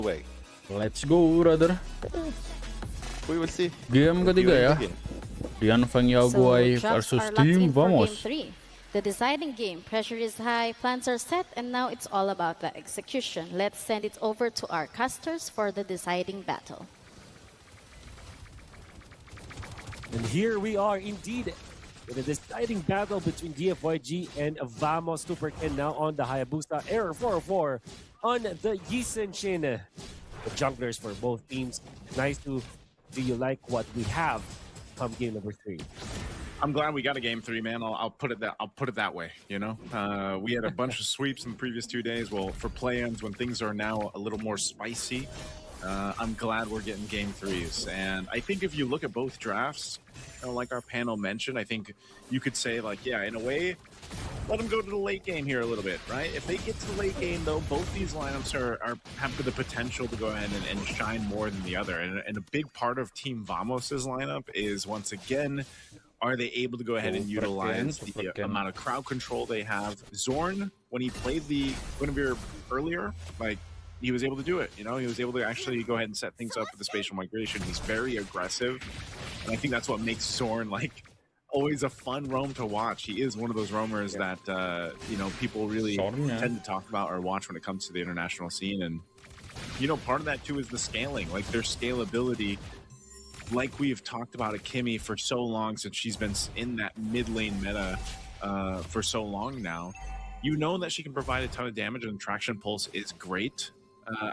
way. Let's go, brother. We will see. Game ketiga ya. DIANFENGYAOGUAI versus Team Vamos. Game 3. The deciding game. Pressure is high, plans are set, and now it's all about the execution. Let's send it over to our casters for the deciding battle. And here we are indeed in a deciding battle between Dfyg and Vamos. Superkenn now on the Hayabusa. Error 404 on the Yisenshin. The junglers for both teams. Nice to do you like what we have come game number 3. I'm glad we got a game 3, man. I'll put it that way. You know, we had a bunch of sweeps in the previous 2 days. Well, for play-ins, when things are now a little more spicy, I'm glad we're getting game 3s. And I think if you look at both drafts, you know, like our panel mentioned, I think you could say, like, yeah, in a way, let them go to the late game here a little bit, right? If they get to the late game, though, both these lineups have the potential to go ahead and shine more than the other. And a big part of Team Vamos's lineup is, once again, are they able to go ahead and utilize the amount of crowd control they have? Zorn, when he played the Guinevere earlier, like, he was able to do it, you know? He was able to actually go ahead and set things up with the spatial migration. He's very aggressive, and I think that's what makes Zorn, like, always a fun roam to watch. He is one of those roamers that, you know, people really tend to talk about or watch when it comes to the international scene. And, you know, part of that, too, is the scaling. Like, their scalability, like we've talked about Akimi for so long, since she's been in that mid lane meta for so long now. You know that she can provide a ton of damage, and Traction Pulse is great.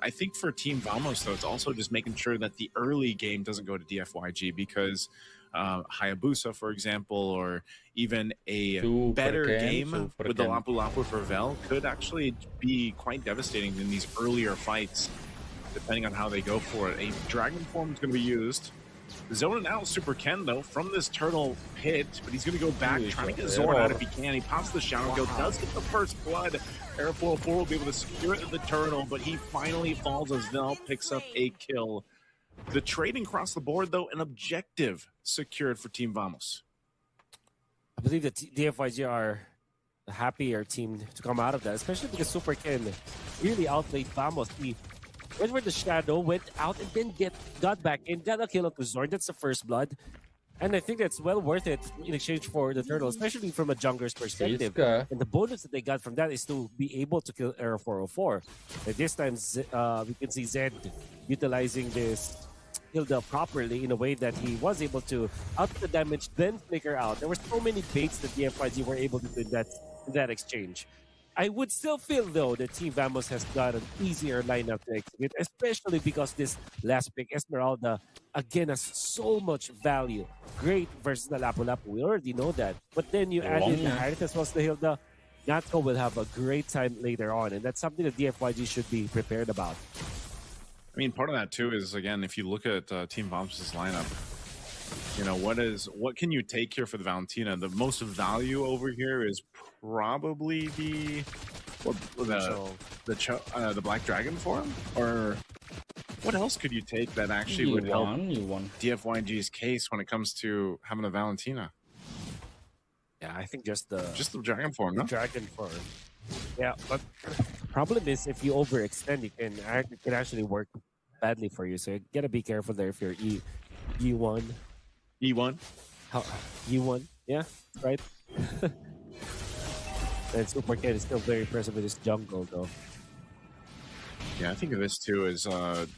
I think for Team Vamos, though, it's also just making sure that the early game doesn't go to Dfyg, because Hayabusa, for example, or even a better game with the Lapu Lapu for Vel could actually be quite devastating in these earlier fights, depending on how they go for it. A Dragon Form is going to be used. Zoning out Superkenn, though, from this turtle pit, but he's going to go back, trying to get Zorn out if he can. He pops the Shadow Kill, does get the first blood. Air 404 will be able to secure it to the turtle, but he finally falls as Vel picks up a kill. The trading across the board, though, an objective secured for Team Vamos. I believe that Dfyg are the happier team to come out of that, especially because Superkenn really outplayed Vamos. He went for the Shadow, went out, and then got back in, got a kill onto Zorn. That's the first blood. And I think that's well worth it in exchange for the turtle, especially from a jungler's perspective. And the bonus that they got from that is to be able to kill Error 404. And this time, we can see Zed utilizing this Hilda properly in a way that he was able to output the damage, then flicker out. There were so many baits that the Dfyg were able to do in that exchange. I would still feel, though, that Team Vamos has got an easier lineup to execute, especially because this last pick, Esmeralda, again, has so much value. Great versus the Lapu Lapu. We already know that. But then you add in the Harith as well as the Hilda. Natko will have a great time later on, and that's something that Dfyg should be prepared about. I mean, part of that, too, is, again, if you look at Team Vamos' lineup, you know, what can you take here for the Valentina? The most value over here is probably the Black Dragon form? Or what else could you take that actually would help Dfyg's case when it comes to having a Valentina? Yeah, I think just the Dragon form, no? Dragon form. Yeah, but the problem is if you overextend, it can actually work badly for you. So you gotta be careful there if you're E1. E1? E1, yeah, right. And Superkenn is still very impressive with his jungle, though. Yeah, I think of this, too, is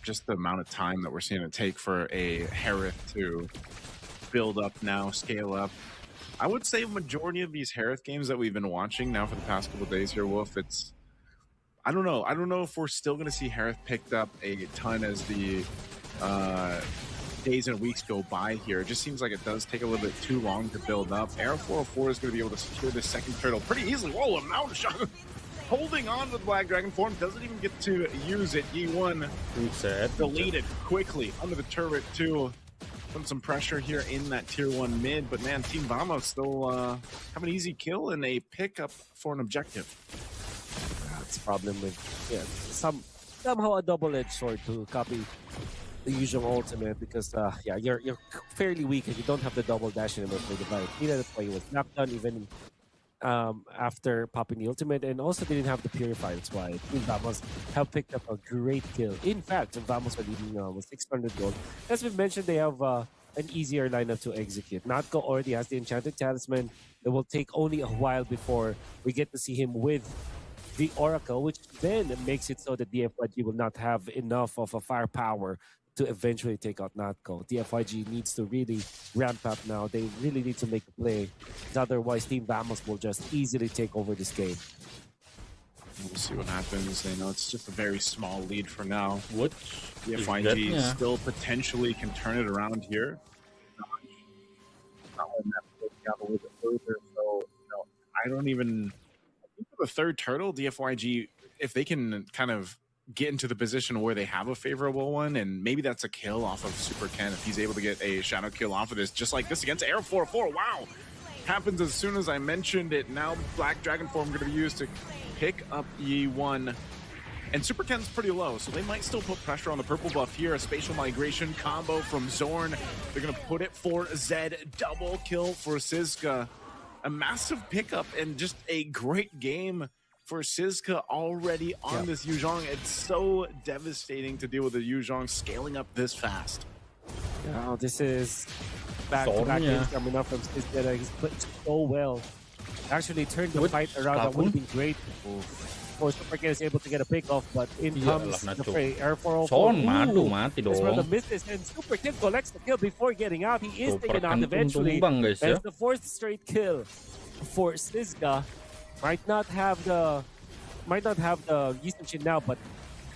just the amount of time that we're seeing it take for a Harith to build up now, scale up. I would say a majority of these Harith games that we've been watching now for the past couple of days here, Wolf, it's... I don't know. I don't know if we're still going to see Harith picked up a ton as the days and weeks go by here. It just seems like it does take a little bit too long to build up. Air 404 is going to be able to secure this second turtle pretty easily. Whoa, a mount shot. Holding on to the Black Dragon form. Doesn't even get to use it. E1 deleted quickly under the turret, too. Putting some pressure here in that tier 1 mid. But, man, Team Vamos still have an easy kill and a pickup for an objective. That's a problem with somehow a double-edged sword to copy the usual ultimate, because yeah, you're fairly weak and you don't have the double dash anymore for the Valentina. That's why he was knocked down even after popping the ultimate, and also didn't have the Purify. That's why Team Vamos have picked up a great kill. In fact, Vamos are leading with 600 gold. As we mentioned, they have an easier lineup to execute. Natko already has the Enchanted Talisman. It will take only a while before we get to see him with the Oracle, which then makes it so that DFYG will not have enough of a firepower to eventually take out Natko. DFYG needs to really ramp up now. They really need to make a play. Otherwise, Team Vamos will just easily take over this game. We'll see what happens. They know it's just a very small lead for now. What? DFYG still potentially can turn it around here. Not letting that play out a little bit further. So, I don't even... I think for the third turtle, DFYG, if they can kind of get into the position where they have a favorable one, and maybe that's a kill off of Superkenn if he's able to get a shadow kill off of this, just like this against Air 4-4. Wow! Happens as soon as I mentioned it. Now Black Dragon Form going to be used to pick up Yi1. And Superkenn's pretty low, so they might still put pressure on the purple buff here. A spatial migration combo from Zorn. They're going to put it for Zed. Double kill for Sizka. A massive pickup and just a great game for Sizka already on this Yuzhong. It's so devastating to deal with the Yuzhong scaling up this fast. Now this is back-to-back games coming up from Sizka. He's played so well. Actually turned the fight around. That would have been great. For Superkenn is able to get a pick off, but in comes the fray. Air 404. Mati That's where the dong. miss is, and Superkenn collects the kill before getting out. He is taken out eventually. That's the fourth straight kill for Sizka. Might not have the Yishin now, but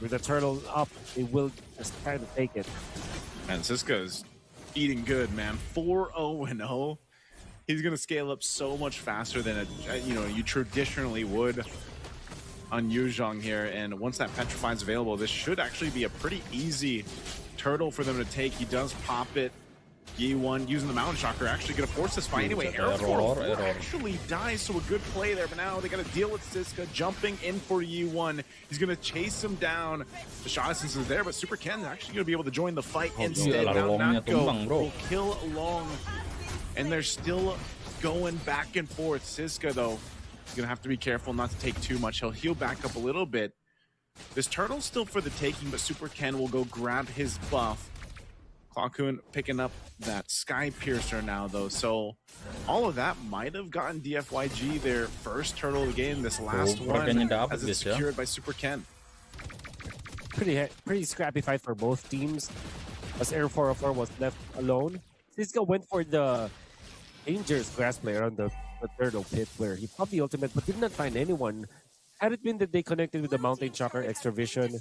with the turtle up, they will just kind of take it. And Sizka is eating good, man. 4-0-0. He's gonna scale up so much faster than you traditionally would on Yuzhong here. And once that Petrify is available, this should actually be a pretty easy turtle for them to take. He does pop it. Yi1 using the Mountain Shocker actually gonna force this fight anyway. Error actually dies, so a good play there. But now they gotta deal with Sizka jumping in for Yi1. He's gonna chase him down. The shot distance is there, but Superkenn is actually gonna be able to join the fight instead. Now Natko will kill Long, and they're still going back and forth. Sizka though, he's gonna have to be careful not to take too much. He'll heal back up a little bit. This turtle's still for the taking, but Superkenn will go grab his buff. Clockhoon picking up that Sky Piercer now, though. So all of that might have gotten DFYG their first turtle of the game. This last one, as it's secured by Superkenn. Pretty scrappy fight for both teams, as Air 404 was left alone. Sizka went for the dangerous grass player on the turtle pit, where he popped the ultimate but did not find anyone. Had it been that they connected with the Mountain Shocker Extra Vision,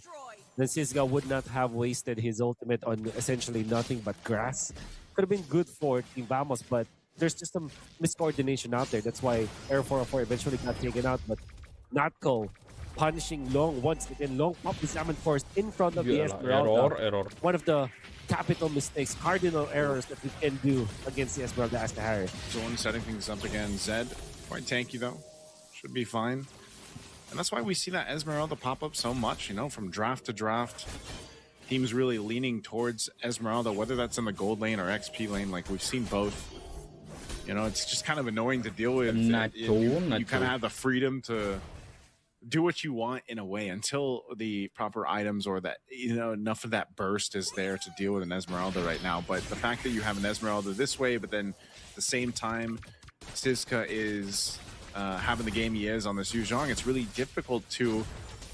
then Sizka would not have wasted his ultimate on essentially nothing but grass. Could have been good for Team Vamos, but there's just some miscoordination out there. That's why Air 404 eventually got taken out, but Natko punishing Long once again. Long popped the Salmon Force in front of the Esmeralda. Error. One of the capital mistakes, cardinal errors that we can do against the Esmeralda Ascahari. Zorn setting things up again. Zed, quite tanky though. Should be fine. And that's why we see that Esmeralda pop up so much, from draft to draft. Teams really leaning towards Esmeralda, whether that's in the gold lane or XP lane. Like, we've seen both. It's just kind of annoying to deal with. You kind of have the freedom to do what you want in a way until the proper items or that, enough of that burst is there to deal with an Esmeralda right now. But the fact that you have an Esmeralda this way, but then at the same time, Sizka is having the game he is on this Yuzhong, it's really difficult to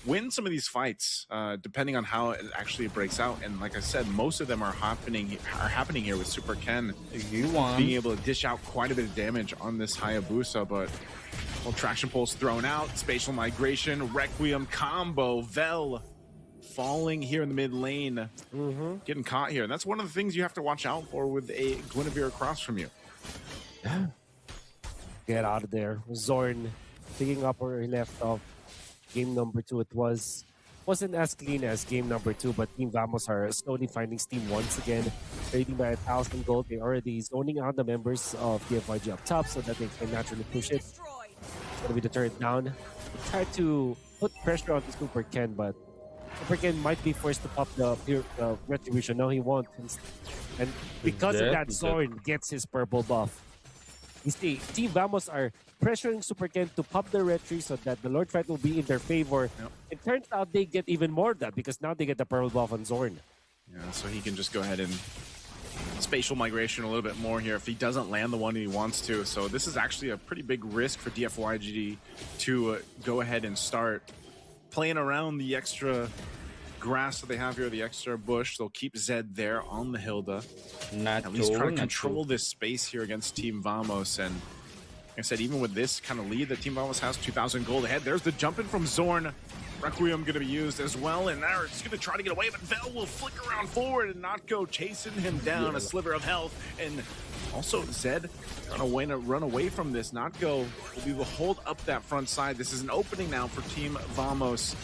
win some of these fights, depending on how it actually breaks out. And like I said, most of them are happening here with Superkenn being able to dish out quite a bit of damage on this Hayabusa. But traction pulse thrown out, spatial migration, Requiem combo, Vel falling here in the mid lane, getting caught here. And that's one of the things you have to watch out for with a Guinevere across from you. Get out of there. Zorn picking up where he left off. Game number 2, it wasn't as clean as game number 2, but Team Vamos are slowly finding steam once again. Trading by 1,000 gold. They're already zoning out the members of DFYG up top so that they can naturally push it. It's going to be the turret down. They try to put pressure on the Superkenn, but Superkenn might be forced to pop the Retribution. No, he won't. And because of that, Zorn gets his purple buff. You see, Team Vamos are pressuring Superkenn to pop the retry so that the Lord Fight will be in their favor. Yep. It turns out they get even more of that because now they get the purple buff on Zorn. Yeah, so he can just go ahead and spatial migration a little bit more here if he doesn't land the one he wants to. So this is actually a pretty big risk for Dfyg to go ahead and start playing around the extra grass that they have here, the extra bush. They'll keep Zed there on the Hilda. At least try to control this space here against Team Vamos. And like I said, even with this kind of lead that Team Vamos has, 2,000 gold ahead. There's the jump in from Zorn. Requiem going to be used as well, and now it's going to try to get away, but Vel will flick around forward and not go chasing him down. A sliver of health, and also Zed trying to run away from this. Not go will be able to hold up that front side. This is an opening now for Team Vamos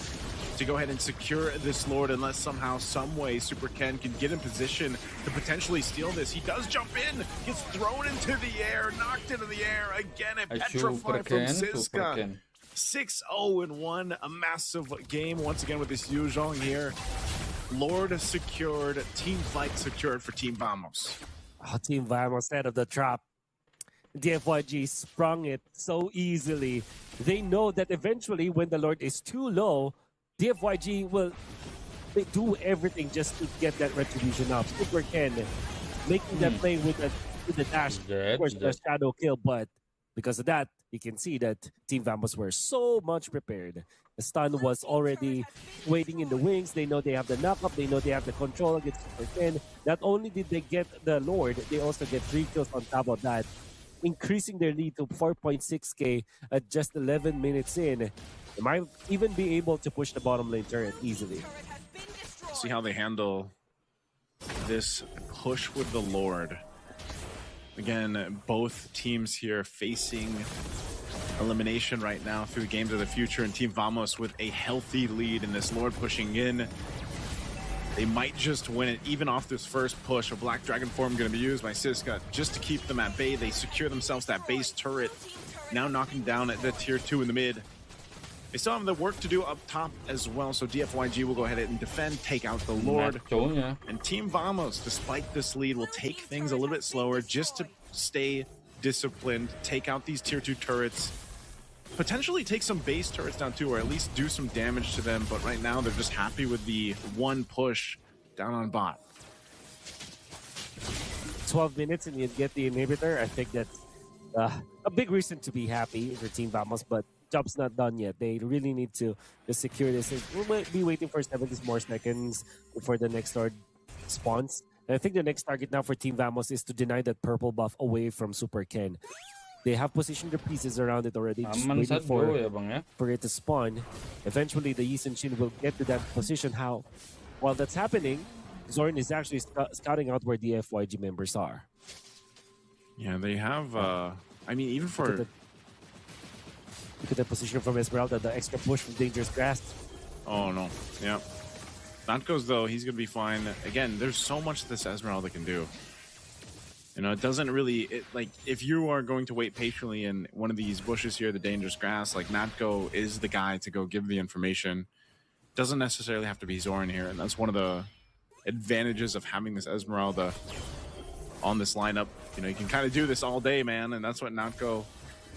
to go ahead and secure this Lord, unless somehow, some way, Superkenn can get in position to potentially steal this. He does jump in, gets thrown into the air, knocked into the air again, and petrified from Ziska. 6-0-1, a massive game once again with this Yu Zhong here. Lord secured, team fight secured for Team Vamos. Oh, Team Vamos head of the trap. Dfyg sprung it so easily. They know that eventually when the Lord is too low, Dfyg will do everything just to get that retribution up. Superkenn making that play with the dash, of course, the shadow kill, but because of that, you can see that Team Vamos were so much prepared. The stun was already waiting in the wings. They know they have the knockup. They know they have the control against Superkenn. Not only did they get the Lord, they also get 3 kills on top of that, increasing their lead to 4.6k at just 11 minutes in. They might even be able to push the bottom lane turret easily. See how they handle this push with the Lord. Again, both teams here facing elimination right now through Games of the Future, and Team Vamos with a healthy lead in this Lord pushing in. They might just win it even off this first push. A Black Dragon form going to be used by Siska just to keep them at bay. They secure themselves that base turret, now knocking down at the tier 2 in the mid. They still have the work to do up top as well, so Dfyg will go ahead and defend, take out the Lord. And Team Vamos, despite this lead, will take things a little bit slower just to stay disciplined, take out these tier 2 turrets, potentially take some base turrets down too, or at least do some damage to them. But right now, they're just happy with the one push down on bot. 12 minutes and you get the inhibitor. I think that's a big reason to be happy for Team Vamos, but job's not done yet. They really need to secure this. We'll be waiting for 70 more seconds before the next Lord spawns. And I think the next target now for Team Vamos is to deny that purple buff away from Superkenn. They have positioned their pieces around it already, just waiting for it to spawn. Eventually, the Yi Sun Shin will get to that position. While that's happening, Zorn is actually scouting out where the Dfyg members are. Yeah, they have, I mean, even for... Look at the position from Esmeralda, the extra push from Dangerous Grasp. Oh, no. Yeah. Natko's, though, he's going to be fine. Again, there's so much this Esmeralda can do. You know, it doesn't really... like, if you are going to wait patiently in one of these bushes here, the Dangerous Grass, like, Natko is the guy to go give the information. Doesn't necessarily have to be Zorn here, and that's one of the advantages of having this Esmeralda on this lineup. You know, you can kind of do this all day, man, and that's what Natko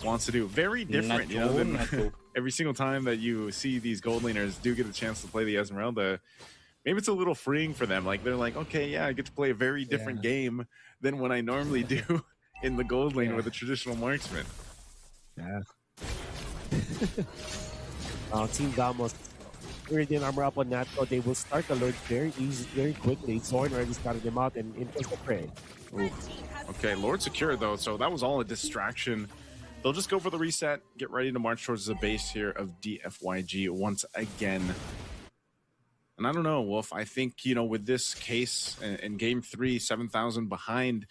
wants to do. Very different, you know, than every single time that you see these gold laners do get a chance to play the Esmeralda. Maybe it's a little freeing for them. Like, they're like, okay, yeah, I get to play a very different game than what I normally do in the gold lane with a traditional marksman. Yeah. Team Vamos, Iridian armor up on Natko. They will start the Lord very easy, very quickly. Zorn already scouted them out and into the prey. Okay, Lord secured though, so that was all a distraction. They'll just go for the reset, get ready to march towards the base here of Dfyg once again. And I don't know, Wolf, I think, you know, with this case in game 3, 7,000 behind,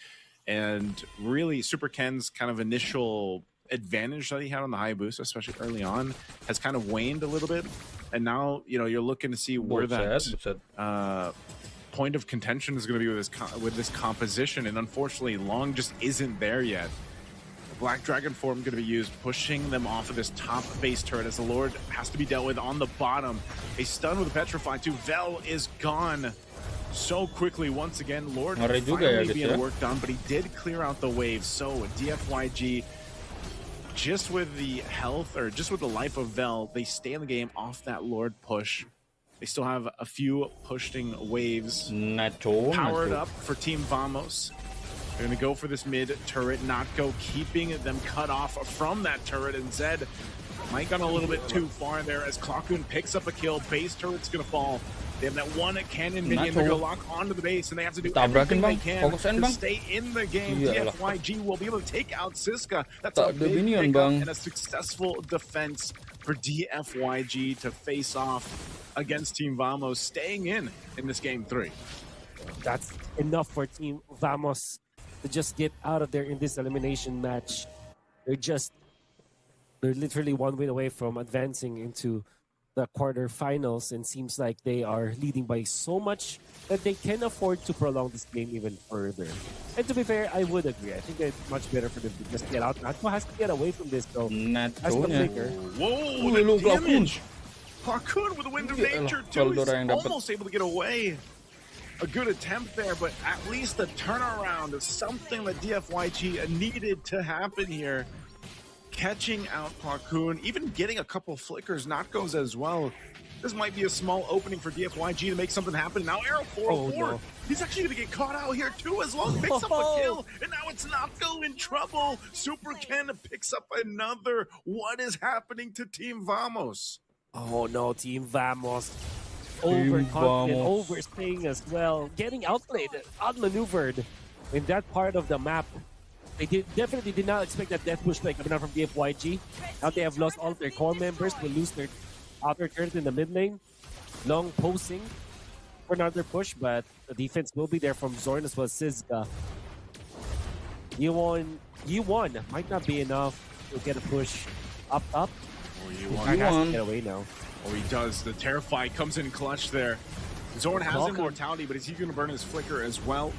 and really Superkenn's kind of initial advantage that he had on the Hayabusa, especially early on, has kind of waned a little bit. And now, you know, you're looking to see where that point of contention is going to be with this composition. And unfortunately, Long just isn't there yet. Black Dragon form going to be used, pushing them off of this top base turret as the Lord has to be dealt with on the bottom. A stun with a Petrify too. Vel is gone. so quickly once again. Lord Ngeri juga ya, finally guys, being ya. worked on, but he did clear out the wave. So Dfyg, just with the health or just with the life of Vel, they stay in the game off that Lord push. They still have a few pushing waves powered up for Team Vamos. They're going to go for this mid turret, not go, keeping them cut off from that turret. And Zed might gone a little bit too far there as Klakun picks up a kill. Base turret's going to fall. They have that one cannon minion. They're going to lock onto the base, and they have to do everything they can to stay in the game. Dfyg will be able to take out Siska. That's a big pickup and a successful defense for Dfyg to face off against Team Vamos, staying in this game 3. That's enough for Team Vamos to just get out of there in this elimination match. They're literally one win away from advancing into the quarterfinals, and seems like they are leading by so much that they can afford to prolong this game even further. And to be fair, I would agree. I think it's much better for them to just get out. Natko has to get away from this though. As the flicker. Whoa, the damage! Klakun with the wind of nature too. He's almost able to get away. A good attempt there, but at least the turnaround is something that Dfyg needed to happen here. Catching out Klakun, even getting a couple flickers, not goes as well. This might be a small opening for Dfyg to make something happen. Now Arrow 404, no. He's actually going to get caught out here too as well. Picks up a kill, and now it's Notco in trouble. Superkenn picks up another. What is happening to Team Vamos? Oh no, Team Vamos. Overconfident, overstaying as well. Getting outplayed, outmaneuvered in that part of the map. They definitely did not expect that death push play coming out from Dfyg. Now they have lost all of their core members. Will lose their outer turret in the mid lane. Long posing for another push, but the defense will be there from Zorn as well as Siska. Yi1 might not be enough to get a push up. Oh, Yi1 has to get away now. Oh, he does. The Terrify comes in clutch there. Zorn has immortality, but is he going to burn his flicker as well?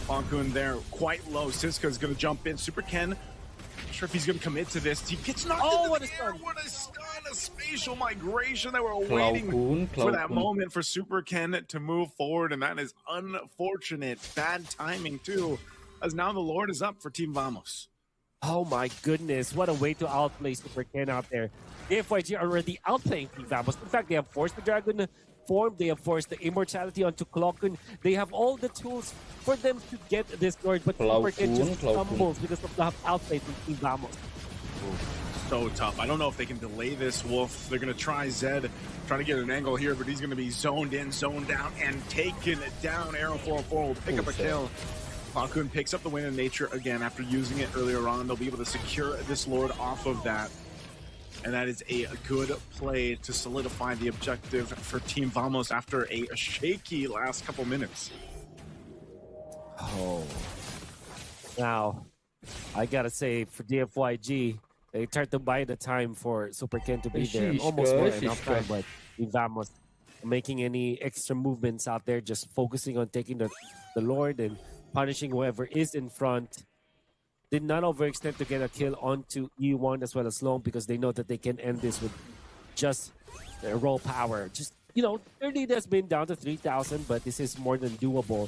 FALCON there, quite low. Siska is going to jump in. Superkenn, not sure if he's going to commit to this. He gets knocked into the air. What a stun! A spatial migration. They were waiting for that moment for Superkenn to move forward, and that is unfortunate. Bad timing, too, as now the Lord is up for Team Vamos. Oh my goodness, what a way to outplay Superkenn out there. Dfyg are already outplaying Team Vamos. In fact, they have forced the Dragon form, they have forced the immortality onto Klakun. They have all the tools for them to get this Lord, but Superkenn just stumbles because of the outplay from Team Vamos. So tough. I don't know if they can delay this, Wolf. They're going to try Zed, trying to get an angle here, but he's going to be zoned in, zoned down, and taken down. Arrow 404 will pick up a kill. FALCON picks up the wind of nature again after using it earlier on. They'll be able to secure this Lord off of that. And that is a good play to solidify the objective for Team Vamos after a shaky last couple minutes. Oh. Now, I gotta say, for Dfyg, they tried to buy the time for Superkenn to be there. Almost more enough time, but Team Vamos making any extra movements out there, just focusing on taking the Lord and punishing whoever is in front. Did not overextend to get a kill onto Yi1 as well as Long, because they know that they can end this with just raw power. Just, you know, their lead has been down to 3,000, but this is more than doable.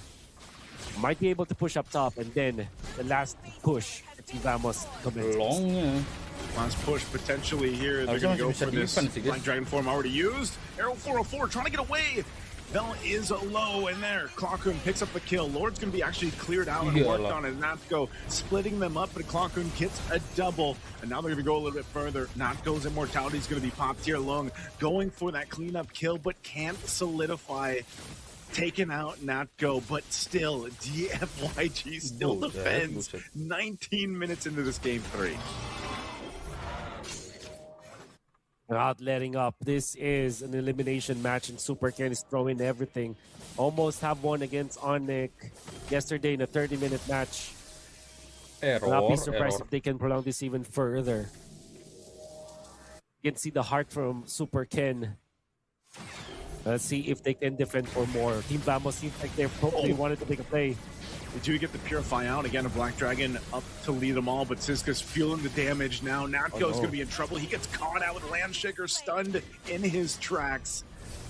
Might be able to push up top, and then the last push for Team Vamos commences. Long, yeah. Last push potentially here. They're going to go for this. Black Dragon form already used. Arrow 404 trying to get away. Vel is low in there. Klakun picks up the kill. Lord's going to be actually cleared out and worked on it. Natco splitting them up, but Klakun gets a double. And now they're going to go a little bit further. Natco's immortality is going to be popped here. Long going for that cleanup kill, but can't solidify. Taken out Natco, but still, Dfyg still defends. 19 minutes into this game 3. Not letting up. This is an elimination match, and Superkenn is throwing everything. Almost have won against ONIC yesterday in a 30-minute match. I'll not be surprised if they can prolong this even further. You can see the heart from Superkenn. Let's see if they can defend for more. Team Vamos seems like they probably wanted to make a play. They do get the Purify out. Again, a Black Dragon up to lead them all, but Siska's feeling the damage now. Natco's going to be in trouble. He gets caught out with Landshaker, stunned in his tracks.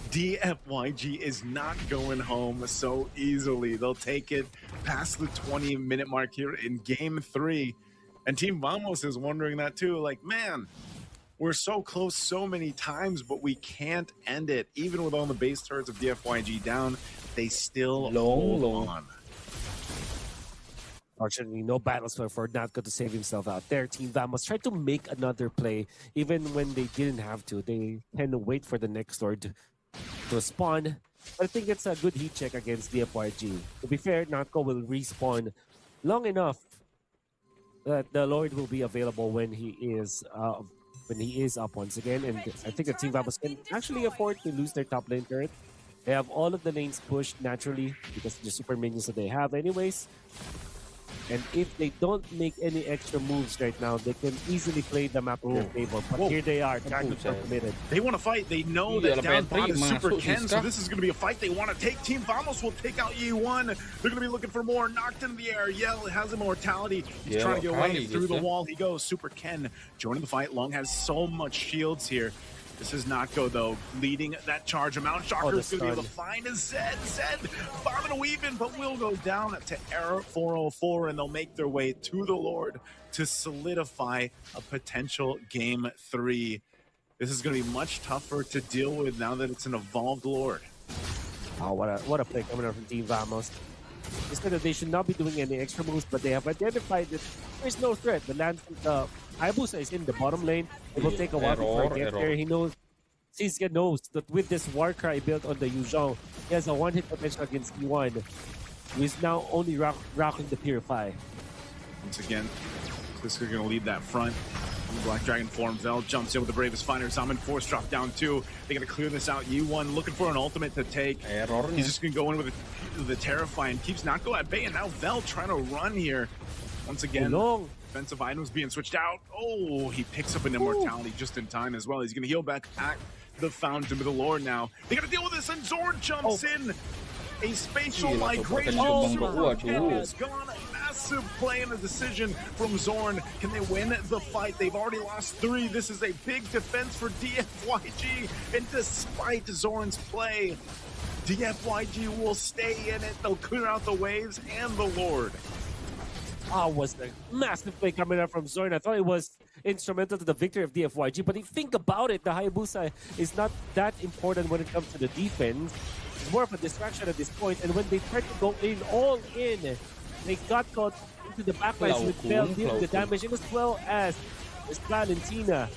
DFYG is not going home so easily. They'll take it past the 20-minute mark here in Game 3. And Team Vamos is wondering that too. Like, man, we're so close so many times, but we can't end it. Even with all the base turrets of DFYG down, they still hold on. Fortunately, no battles for Natko to save himself out there. Team Vamos tried to make another play, even when they didn't have to. They tend to wait for the next Lord to spawn. But I think it's a good heat check against DFYG. To be fair, Natko will respawn long enough that the Lord will be available when he is up once again. And I think the Team Vamos can actually afford to lose their top lane turret. They have all of the lanes pushed naturally because of the super minions that they have anyways. And if they don't make any extra moves right now, they can easily play the map in their favor. But here they are, Dragons are committed. They want to fight. They know that down bot is Superkenn, so this is going to be a fight they want to take. Team Vamos will take out E1. They're going to be looking for more. Knocked in the air. Yell has immortality. He's trying to get away. Through the wall he goes. Superkenn joining the fight. Long has so much shields here. This is Natko, though, leading that charge. Amount Shocker is going to be able to find a Zed. Zed bombing a weave in, but will go down to error 404, and they'll make their way to the Lord to solidify a potential Game 3. This is going to be much tougher to deal with now that it's an evolved Lord. Oh, what a play coming out from Team Vamos. They said that they should not be doing any extra moves, but they have identified that there's no threat. The Hayabusa is in the bottom lane. It will take a while before he gets there. He knows, Siska knows that with this Warcry built on the Yuzhong, he has a one-hit potential against E1, who is now only rocking the Purify. Once again, Siska going to lead that front. Black Dragon form. Vel jumps in with the bravest fighter. Zaman force drop down 2. They got to clear this out. U1 looking for an ultimate to take. He's just going to go in with the Terrify and keeps Natko at bay. And now Vel trying to run here. Once again, defensive items being switched out. Oh, he picks up an immortality just in time as well. He's going to heal back at the Fountain with the Lord now. They got to deal with this, and Zorn jumps in. A spatial migration. Superkenn has gone. A massive play and a decision from Zorn. Can they win the fight? They've already lost 3. This is a big defense for DFYG. And despite Zorn's play, DFYG will stay in it. They'll clear out the waves and the Lord. Was the massive play coming out from Zorn. I thought it was instrumental to the victory of DFYG. But if you think about it, the Hayabusa is not that important when it comes to the defense. It's more of a distraction at this point. And when they tried to go in, all in, they got caught into the backlines with Bell dealing the damage, and as well as Valentina.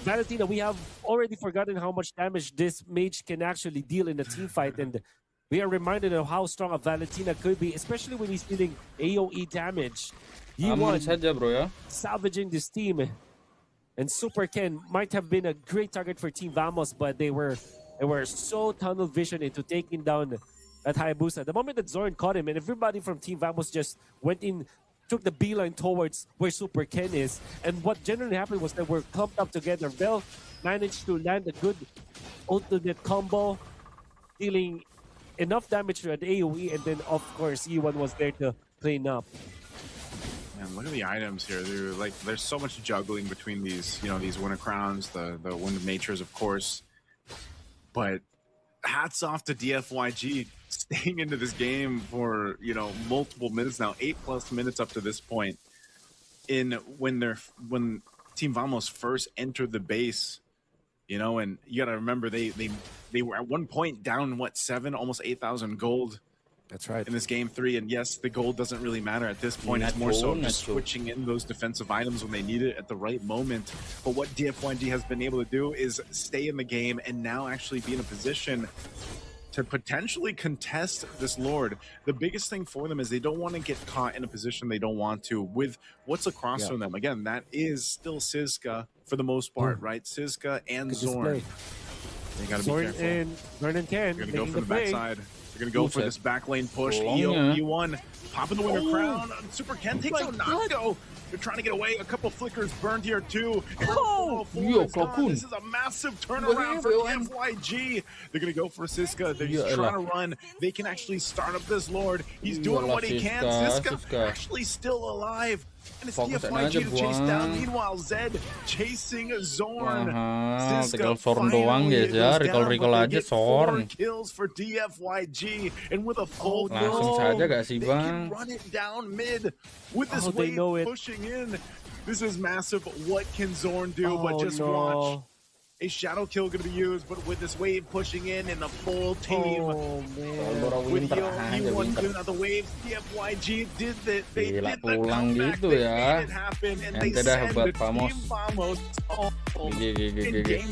Valentina, we have already forgotten how much damage this mage can actually deal in a team fight. And we are reminded of how strong a Valentina could be, especially when he's dealing AoE damage. He won salvaging this team. And Superkenn might have been a great target for Team Vamos, but they were so tunnel vision into taking down that Hayabusa. The moment that Zorn caught him, and everybody from Team Vamos just went in, took the beeline towards where Superkenn is. And what generally happened was that we're clumped up together. Bell managed to land a good ultimate combo, dealing enough damage to an AoE, and then of course E1 was there to clean up. Man, look at the items here. There's so much juggling between these, these winter crowns, the wind natures, of course. But hats off to DFYG staying into this game for, multiple minutes now, 8+ minutes up to this point. When Team Vamos first entered the base, and you got to remember they were at one point down, almost 8,000 gold. That's right. In this Game 3, and yes, the gold doesn't really matter at this point. It's more so just switching in those defensive items when they need it at the right moment. But what DFYG has been able to do is stay in the game and now actually be in a position to potentially contest this Lord. The biggest thing for them is they don't want to get caught in a position they don't want to with what's across from them. Again, that is still Siska for the most part, right? Siska and Zorn. They got to be careful. Zorn and Ken. They're going to go for the backside. They're going to go for this backlane push. E1 popping the winter crown. Superkenn takes out Natko. They're trying to get away. A couple flickers burned here too. This is a massive turnaround for DFYG. They're going to go for Siska. They're just trying to run. They can actually start up this Lord. He's doing what he can. Siska actually still alive. And it's Fokusin DFYG aja, to chase down. Buang. Meanwhile, Zed chasing Zorn. Mahal, Ziska tinggal Zorn doang finally guys ya, goes down, recall-recall but they aja get 4 Zorn. kills for DFYG, and with a full Langsung kill, saja gak sih they bang? can run it down mid with this They wave know it. pushing in. This is massive. What can Zorn do? But just watch. A shadow kill going to be used, but with this wave pushing in and the full team. Man. With the aja, E1 Winter. doing the waves, DFYG did that. They Gila, did the pulang comeback. gitu They ya. made it happen, and they Ente dah send hebat, the Vamos. team Vamos home GG, in game